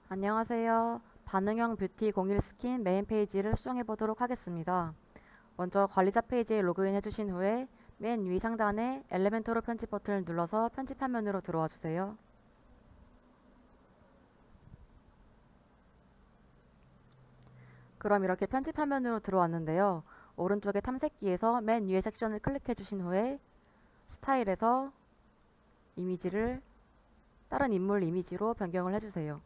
안녕하세요. 반응형 뷰티 01 스킨 메인 페이지를 수정해 보도록 하겠습니다. 먼저 관리자 페이지에 로그인 해주신 후에 맨 위 상단에 엘레멘토로 편집 버튼을 눌러서 편집 화면으로 들어와 주세요. 그럼 이렇게 편집 화면으로 들어왔는데요. 오른쪽에 탐색기에서 맨 위에 섹션을 클릭해 주신 후에 스타일에서 이미지를 다른 인물 이미지로 변경을 해주세요.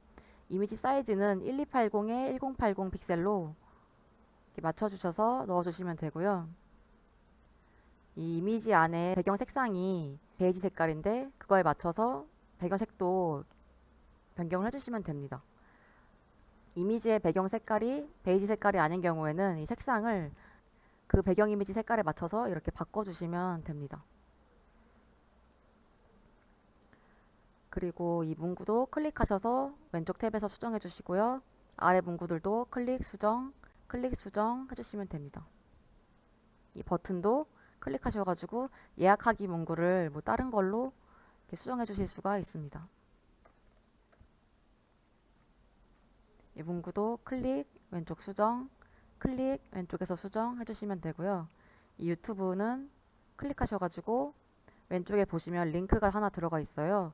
이미지 사이즈는 1280에 1080 픽셀로 맞춰주셔서 넣어주시면 되고요. 이 이미지 안에 배경 색상이 베이지 색깔인데 그거에 맞춰서 배경색도 변경을 해주시면 됩니다. 이미지의 배경 색깔이 베이지 색깔이 아닌 경우에는 이 색상을 그 배경 이미지 색깔에 맞춰서 이렇게 바꿔주시면 됩니다. 그리고 이 문구도 클릭하셔서 왼쪽 탭에서 수정해 주시고요. 아래 문구들도 클릭 수정 해주시면 됩니다. 이 버튼도 클릭하셔가지고 예약하기 문구를 뭐 다른 걸로 이렇게 수정해 주실 수가 있습니다. 이 문구도 클릭 왼쪽 수정, 클릭 왼쪽에서 수정 해주시면 되고요. 이 유튜브는 클릭하셔가지고 왼쪽에 보시면 링크가 하나 들어가 있어요.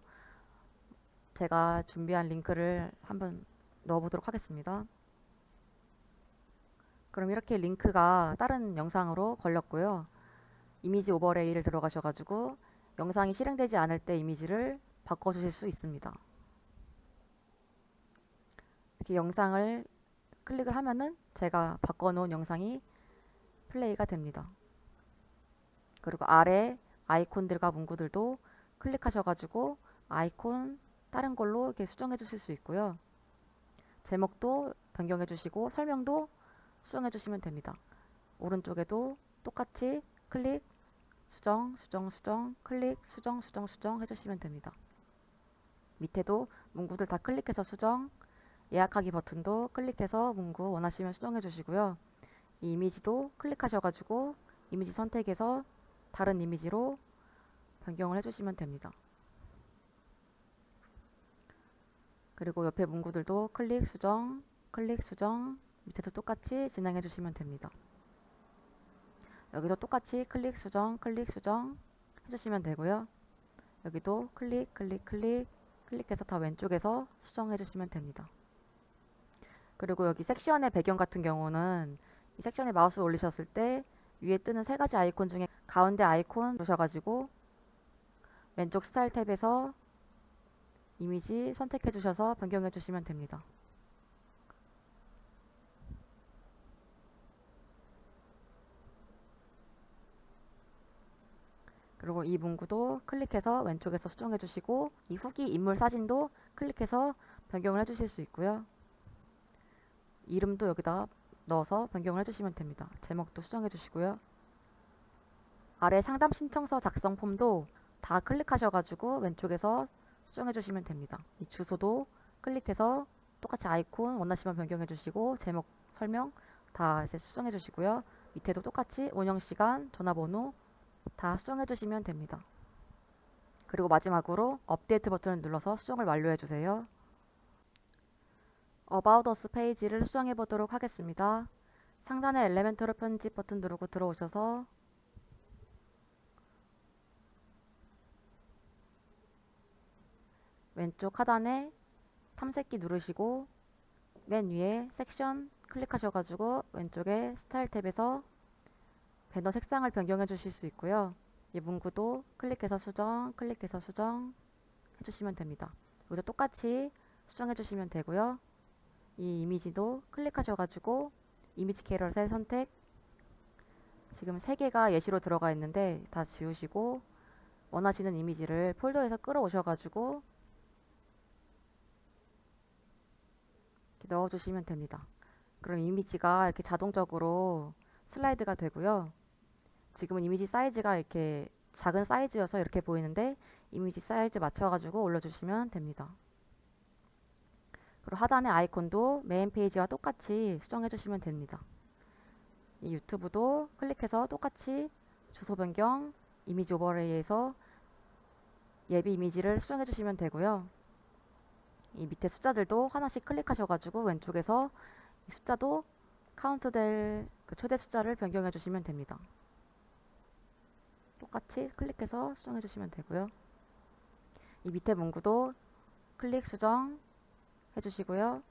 제가 준비한 링크를 한번 넣어보도록 하겠습니다. 그럼 이렇게 링크가 다른 영상으로 걸렸고요. 이미지 오버레이를 들어가셔가지고 영상이 실행되지 않을 때 이미지를 바꿔주실 수 있습니다. 이렇게 영상을 클릭을 하면은 제가 바꿔놓은 영상이 플레이가 됩니다. 그리고 아래 아이콘들과 문구들도 클릭하셔가지고 아이콘 다른 걸로 이렇게 수정해 주실 수 있고요. 제목도 변경해 주시고 설명도 수정해 주시면 됩니다. 오른쪽에도 똑같이 클릭, 수정, 클릭, 수정 해주시면 됩니다. 밑에도 문구들 다 클릭해서 수정, 예약하기 버튼도 클릭해서 문구 원하시면 수정해 주시고요. 이 이미지도 클릭하셔가지고 이미지 선택에서 다른 이미지로 변경을 해주시면 됩니다. 그리고 옆에 문구들도 클릭, 수정, 밑에도 똑같이 진행해 주시면 됩니다. 여기도 똑같이 클릭, 수정 해주시면 되고요. 여기도 클릭해서 다 왼쪽에서 수정해 주시면 됩니다. 그리고 여기 섹션의 배경 같은 경우는 이 섹션에 마우스 올리셨을 때 위에 뜨는 세 가지 아이콘 중에 가운데 아이콘 누르셔가지고 왼쪽 스타일 탭에서 이미지 선택해 주셔서 변경해 주시면 됩니다. 그리고 이 문구도 클릭해서 왼쪽에서 수정해 주시고 이 후기 인물 사진도 클릭해서 변경을 해주실 수 있고요. 이름도 여기다 넣어서 변경을 해주시면 됩니다. 제목도 수정해 주시고요. 아래 상담 신청서 작성 폼도 다 클릭하셔가지고 왼쪽에서 수정해 주시면 됩니다. 이 주소도 클릭해서 똑같이 아이콘 원하시면 변경해 주시고 제목 설명 다 이제 수정해 주시고요. 밑에도 똑같이 운영시간 전화번호 다 수정해 주시면 됩니다. 그리고 마지막으로 업데이트 버튼을 눌러서 수정을 완료해 주세요. About Us 페이지를 수정해 보도록 하겠습니다. 상단에 엘레멘토로 편집 버튼 누르고 들어오셔서 왼쪽 하단에 탐색기 누르시고 맨 위에 섹션 클릭하셔가지고 왼쪽에 스타일 탭에서 배너 색상을 변경해 주실 수 있고요. 이 문구도 클릭해서 수정 해주시면 됩니다. 여기도 똑같이 수정해 주시면 되고요. 이 이미지도 클릭하셔가지고 이미지 캐럿의 선택 지금 3개가 예시로 들어가 있는데 다 지우시고 원하시는 이미지를 폴더에서 끌어오셔가지고 이렇게 넣어주시면 됩니다. 그럼 이미지가 이렇게 자동적으로 슬라이드가 되고요. 지금은 이미지 사이즈가 이렇게 작은 사이즈여서 이렇게 보이는데 이미지 사이즈 맞춰가지고 올려주시면 됩니다. 그리고 하단의 아이콘도 메인 페이지와 똑같이 수정해주시면 됩니다. 이 유튜브도 클릭해서 똑같이 주소 변경, 이미지 오버레이에서 예비 이미지를 수정해주시면 되고요. 이 밑에 숫자들도 하나씩 클릭하셔가지고 왼쪽에서 이 숫자도 카운트될 그 최대 숫자를 변경해 주시면 됩니다. 똑같이 클릭해서 수정해 주시면 되고요. 이 밑에 문구도 클릭 수정 해주시고요.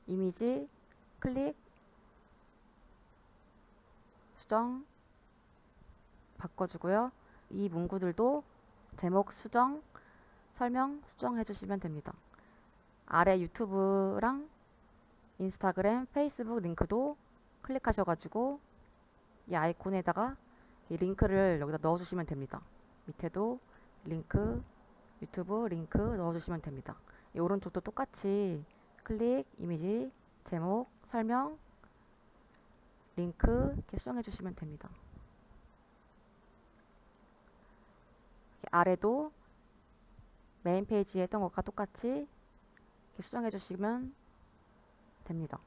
이미지 클릭 수정 바꿔주고요. 이 문구들도 제목 수정, 설명 수정해 주시면 됩니다. 아래 유튜브랑 인스타그램, 페이스북 링크도 클릭하셔가지고 이 아이콘에다가 이 링크를 여기다 넣어주시면 됩니다. 밑에도 링크, 유튜브 링크 넣어주시면 됩니다. 이 오른쪽도 똑같이 클릭, 이미지, 제목, 설명, 링크 이렇게 수정해 주시면 됩니다. 아래도 메인 페이지에 했던 것과 똑같이 이렇게 수정해 주시면 됩니다.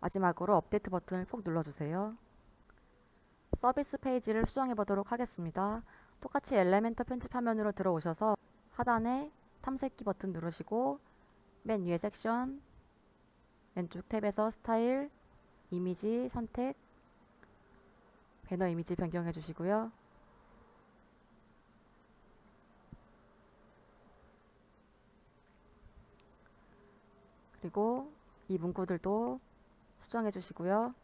마지막으로 업데이트 버튼을 꼭 눌러주세요. 서비스 페이지를 수정해 보도록 하겠습니다. 똑같이 엘레멘터 편집 화면으로 들어오셔서 하단에 탐색기 버튼 누르시고 맨 위에 섹션 왼쪽 탭에서 스타일, 이미지 선택, 배너 이미지 변경해 주시고요. 그리고 이 문구들도 수정해 주시고요.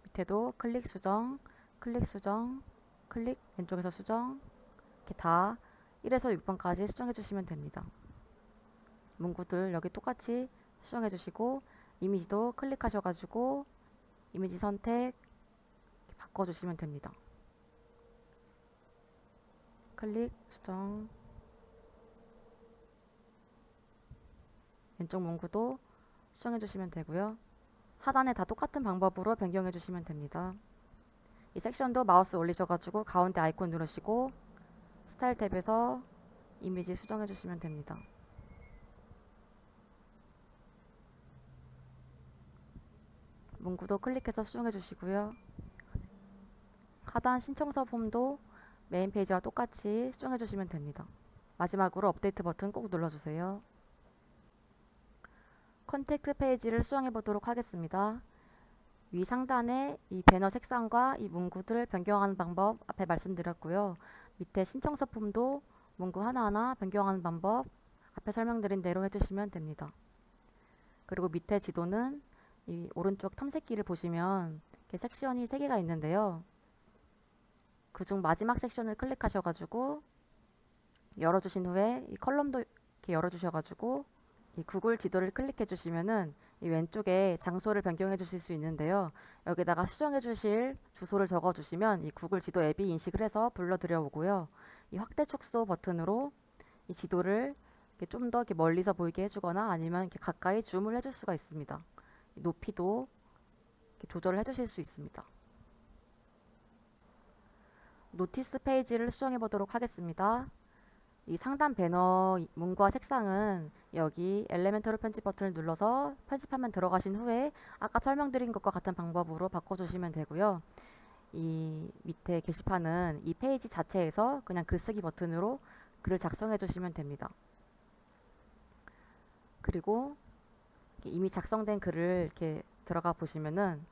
밑에도 클릭 수정, 클릭 수정, 클릭 왼쪽에서 수정 이렇게 다 1에서 6번까지 수정해 주시면 됩니다. 문구들 여기 똑같이 수정해 주시고 이미지도 클릭하셔가지고 이미지 선택 바꿔주시면 됩니다. 클릭 수정 왼쪽 문구도 수정해 주시면 되고요. 하단에 다 똑같은 방법으로 변경해 주시면 됩니다. 이 섹션도 마우스 올리셔가지고 가운데 아이콘 누르시고 스타일 탭에서 이미지 수정해 주시면 됩니다. 문구도 클릭해서 수정해 주시고요. 하단 신청서 폼도 메인 페이지와 똑같이 수정해 주시면 됩니다. 마지막으로 업데이트 버튼 꼭 눌러주세요. 컨택트 페이지를 수정해 보도록 하겠습니다. 위 상단에 이 배너 색상과 이 문구들 변경하는 방법 앞에 말씀드렸고요. 밑에 신청서 폼도 문구 하나하나 변경하는 방법 앞에 설명드린 대로 해주시면 됩니다. 그리고 밑에 지도는 이 오른쪽 탐색기를 보시면 이렇게 섹션이 3개가 있는데요. 그중 마지막 섹션을 클릭하셔가지고 열어주신 후에 이 컬럼도 이렇게 열어주셔가지고 이 구글 지도를 클릭해 주시면은 이 왼쪽에 장소를 변경해 주실 수 있는데요. 여기다가 수정해 주실 주소를 적어 주시면 이 구글 지도 앱이 인식을 해서 불러 들여오고요. 이 확대 축소 버튼으로 이 지도를 좀 더 멀리서 보이게 해주거나 아니면 이렇게 가까이 줌을 해줄 수가 있습니다. 높이도 조절을 해주실 수 있습니다. 노티스 페이지를 수정해 보도록 하겠습니다. 이 상단 배너 문구와 색상은 여기 엘레멘터로 편집 버튼을 눌러서 편집하면 들어가신 후에 아까 설명드린 것과 같은 방법으로 바꿔주시면 되고요. 이 밑에 게시판은 이 페이지 자체에서 그냥 글쓰기 버튼으로 글을 작성해 주시면 됩니다. 그리고 이미 작성된 글을 이렇게 들어가 보시면은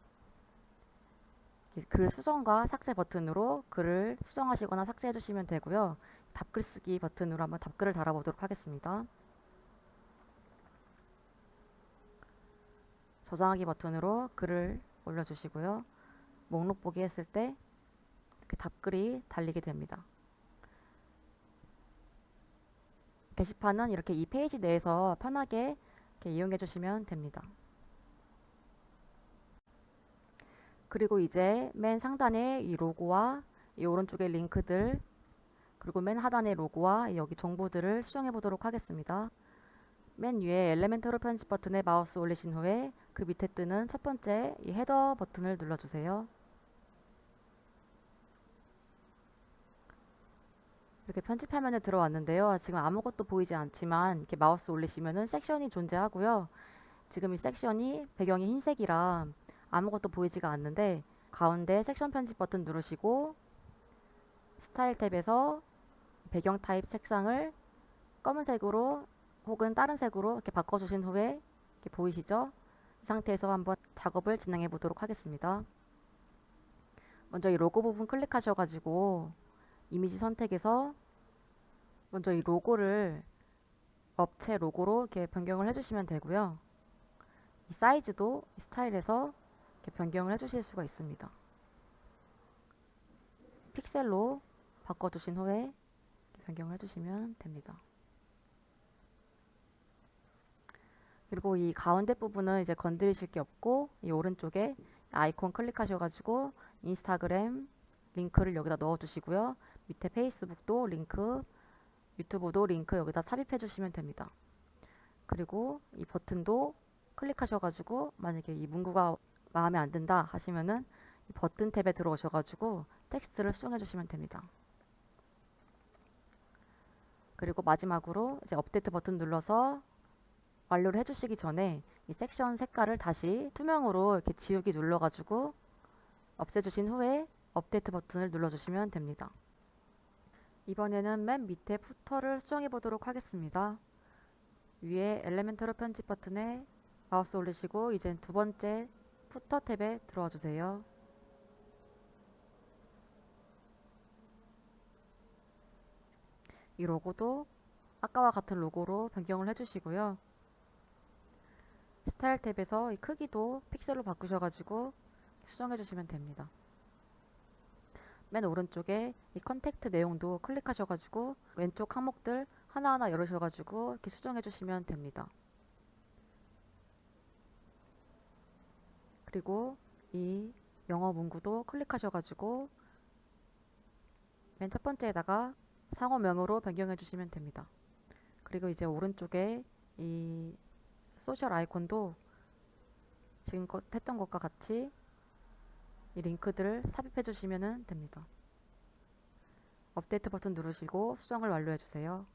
글 수정과 삭제 버튼으로 글을 수정하시거나 삭제해 주시면 되고요. 답글쓰기 버튼으로 한번 답글을 달아보도록 하겠습니다. 저장하기 버튼으로 글을 올려주시고요. 목록 보기 했을 때 이렇게 답글이 달리게 됩니다. 게시판은 이렇게 이 페이지 내에서 편하게 이렇게 이용해 주시면 됩니다. 그리고 이제 맨 상단에 이 로고와 이 오른쪽에 링크들 그리고 맨 하단의 로고와 여기 정보들을 수정해 보도록 하겠습니다. 맨 위에 엘레멘터로 편집 버튼에 마우스 올리신 후에 그 밑에 뜨는 첫 번째 이 헤더 버튼을 눌러주세요. 이렇게 편집 화면에 들어왔는데요. 지금 아무것도 보이지 않지만 이렇게 마우스 올리시면은 섹션이 존재하고요. 지금 이 섹션이 배경이 흰색이라 아무것도 보이지가 않는데 가운데 섹션 편집 버튼 누르시고 스타일 탭에서 배경 타입 색상을 검은색으로 혹은 다른 색으로 이렇게 바꿔주신 후에 이렇게 보이시죠? 이 상태에서 한번 작업을 진행해 보도록 하겠습니다. 먼저 이 로고 부분 클릭하셔가지고 이미지 선택에서 먼저 이 로고를 업체 로고로 이렇게 변경을 해주시면 되고요. 이 사이즈도 이 스타일에서 이렇게 변경을 해주실 수가 있습니다. 픽셀로 바꿔주신 후에 변경을 해주시면 됩니다. 그리고 이 가운데 부분은 이제 건드리실 게 없고 이 오른쪽에 아이콘 클릭하셔가지고 인스타그램 링크를 여기다 넣어주시고요. 밑에 페이스북도 링크, 유튜브도 링크 여기다 삽입해 주시면 됩니다. 그리고 이 버튼도 클릭하셔가지고 만약에 이 문구가 마음에 안 든다 하시면은 이 버튼 탭에 들어오셔가지고 텍스트를 수정해 주시면 됩니다. 그리고 마지막으로 이제 업데이트 버튼 눌러서 완료를 해주시기 전에 이 섹션 색깔을 다시 투명으로 이렇게 지우기 눌러가지고 없애주신 후에 업데이트 버튼을 눌러주시면 됩니다. 이번에는 맨 밑에 푸터를 수정해 보도록 하겠습니다. 위에 엘레멘터로 편집 버튼에 마우스 올리시고 이젠 두 번째 푸터 탭에 들어와 주세요. 이 로고도 아까와 같은 로고로 변경을 해주시고요. 스타일 탭에서 이 크기도 픽셀로 바꾸셔가지고 수정해 주시면 됩니다. 맨 오른쪽에 이 컨택트 내용도 클릭하셔가지고 왼쪽 항목들 하나하나 열으셔가지고 이렇게 수정해 주시면 됩니다. 그리고 이 영어 문구도 클릭하셔가지고 맨 첫 번째에다가 상호명으로 변경해 주시면 됩니다. 그리고 이제 오른쪽에 이 소셜 아이콘도 지금껏 했던 것과 같이 이 링크들을 삽입해 주시면 됩니다. 업데이트 버튼 누르시고 수정을 완료해 주세요.